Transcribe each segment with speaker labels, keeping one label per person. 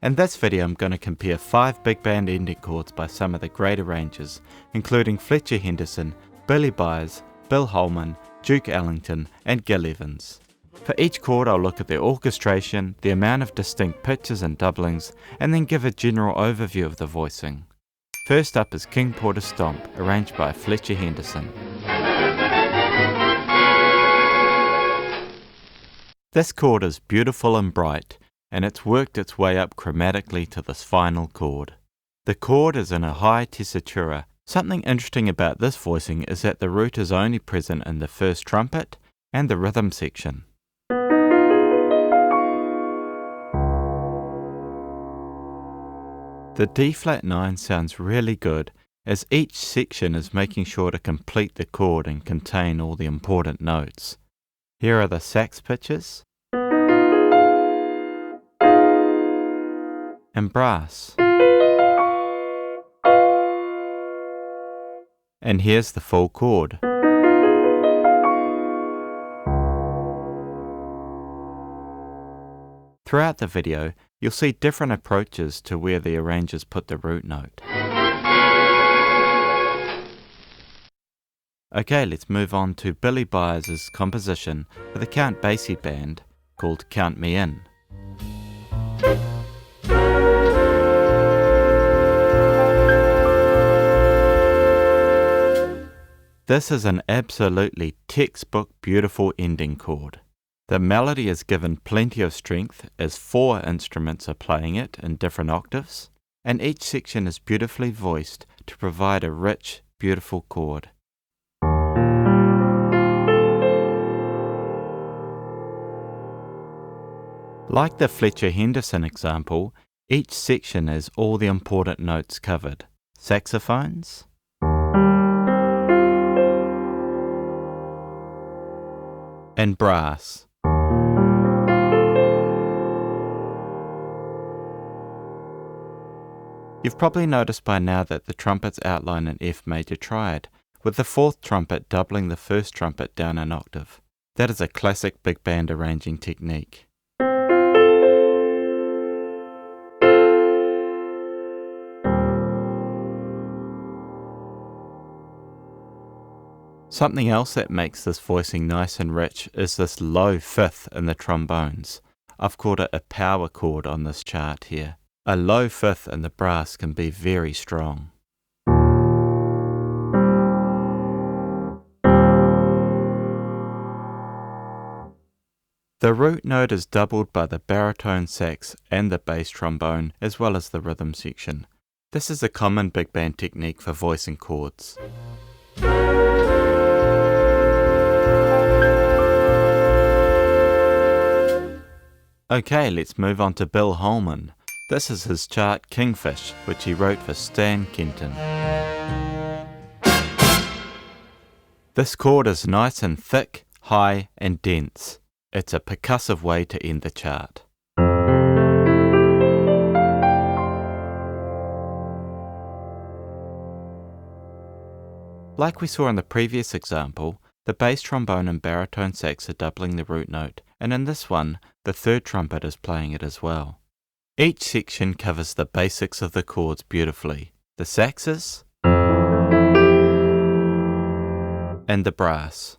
Speaker 1: In this video I'm going to compare 5 big band ending chords by some of the great arrangers, including Fletcher Henderson, Byers, Bill Holman, Duke Ellington and Gil Evans. For each chord I'll look at the orchestration, the amount of distinct pitches and doublings, and then give a general overview of the voicing. First up is King Porter's Stomp, arranged by Fletcher Henderson. This chord is beautiful and bright, and it's worked its way up chromatically to this final chord. The chord is in a high tessitura. Something interesting about this voicing is that the root is only present in the first trumpet and the rhythm section. The D-flat 9 sounds really good, as each section is making sure to complete the chord and contain all the important notes. Here are the sax pitches and brass. And here's the full chord. Throughout the video, you'll see different approaches to where the arrangers put the root note. Okay, let's move on to Billy Byers' composition for the Count Basie band called Count Me In. This is an absolutely textbook beautiful ending chord. The melody is given plenty of strength as 4 instruments are playing it in different octaves, and each section is beautifully voiced to provide a rich, beautiful chord. Like the Fletcher Henderson example, each section has all the important notes covered: saxophones, and brass. You've probably noticed by now that the trumpets outline an F major triad, with the 4th trumpet doubling the 1st trumpet down an octave. That is a classic big band arranging technique. Something else that makes this voicing nice and rich is this low 5th in the trombones. I've called it a power chord on this chart here. A low 5th in the brass can be very strong. The root note is doubled by the baritone sax and the bass trombone, as well as the rhythm section. This is a common big band technique for voicing chords. Okay, let's move on to Bill Holman. This is his chart Kingfish, which he wrote for Stan Kenton. This chord is nice and thick, high and dense. It's a percussive way to end the chart. Like we saw in the previous example, the bass trombone and baritone sax are doubling the root note, and in this one, the 3rd trumpet is playing it as well. Each section covers the basics of the chords beautifully: the saxes and the brass.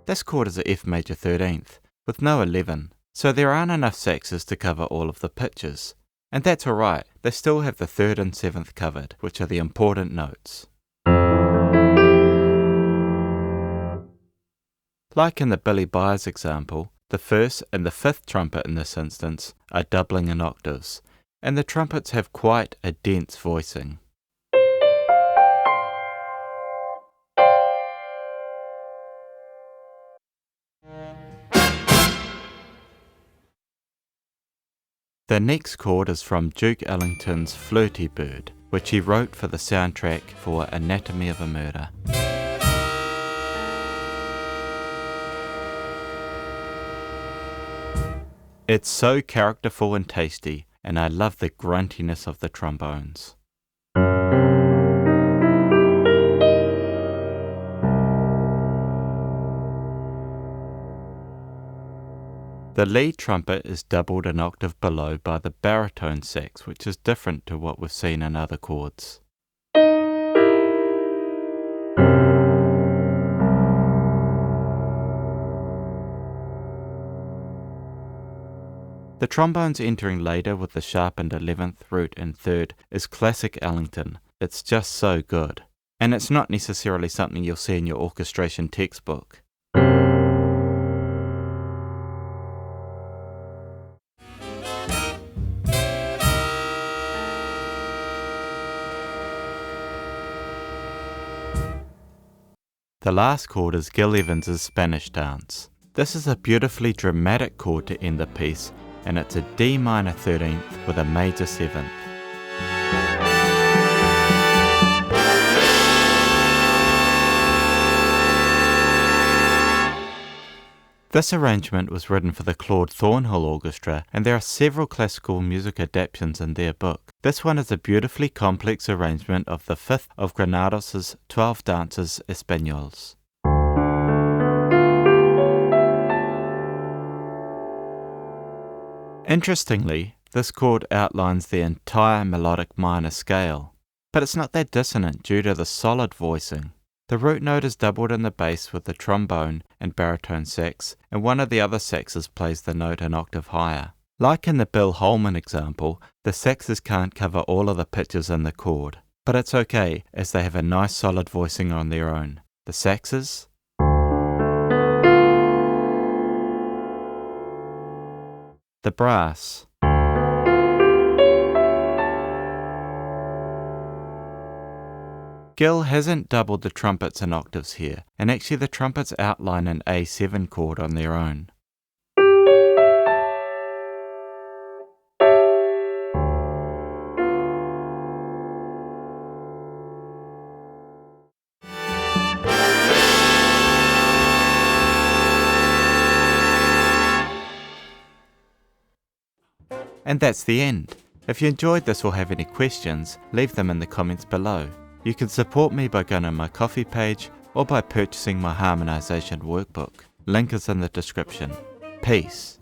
Speaker 1: This chord is a F major 13th, with no 11, so there aren't enough saxes to cover all of the pitches. And that's alright, they still have the 3rd and 7th covered, which are the important notes. Like in the Billy Byers example, the 1st and the 5th trumpet in this instance are doubling in octaves, and the trumpets have quite a dense voicing. The next chord is from Duke Ellington's Flirty Bird, which he wrote for the soundtrack for Anatomy of a Murder. It's so characterful and tasty, and I love the gruntiness of the trombones. The lead trumpet is doubled an octave below by the baritone sax, which is different to what we've seen in other chords. The trombones entering later with the sharpened 11th, root and 3rd is classic Ellington. It's just so good. And it's not necessarily something you'll see in your orchestration textbook. The last chord is Gil Evans' Spanish Dance. This is a beautifully dramatic chord to end the piece, and it's a D minor 13th with a major 7th. This arrangement was written for the Claude Thornhill Orchestra, and there are several classical music adaptations in their book. This one is a beautifully complex arrangement of the 5th of Granados' 12 Dances Espagnols. Interestingly, this chord outlines the entire melodic minor scale, but it's not that dissonant due to the solid voicing. The root note is doubled in the bass with the trombone and baritone sax, and one of the other saxes plays the note an octave higher. Like in the Bill Holman example, the saxes can't cover all of the pitches in the chord, but it's okay as they have a nice solid voicing on their own. The saxes, the brass, Gil hasn't doubled the trumpets in octaves here, and actually the trumpets outline an A7 chord on their own. And that's the end. If you enjoyed this or have any questions, leave them in the comments below. You can support me by going to my Ko-fi page or by purchasing my harmonization workbook. Link is in the description. Peace.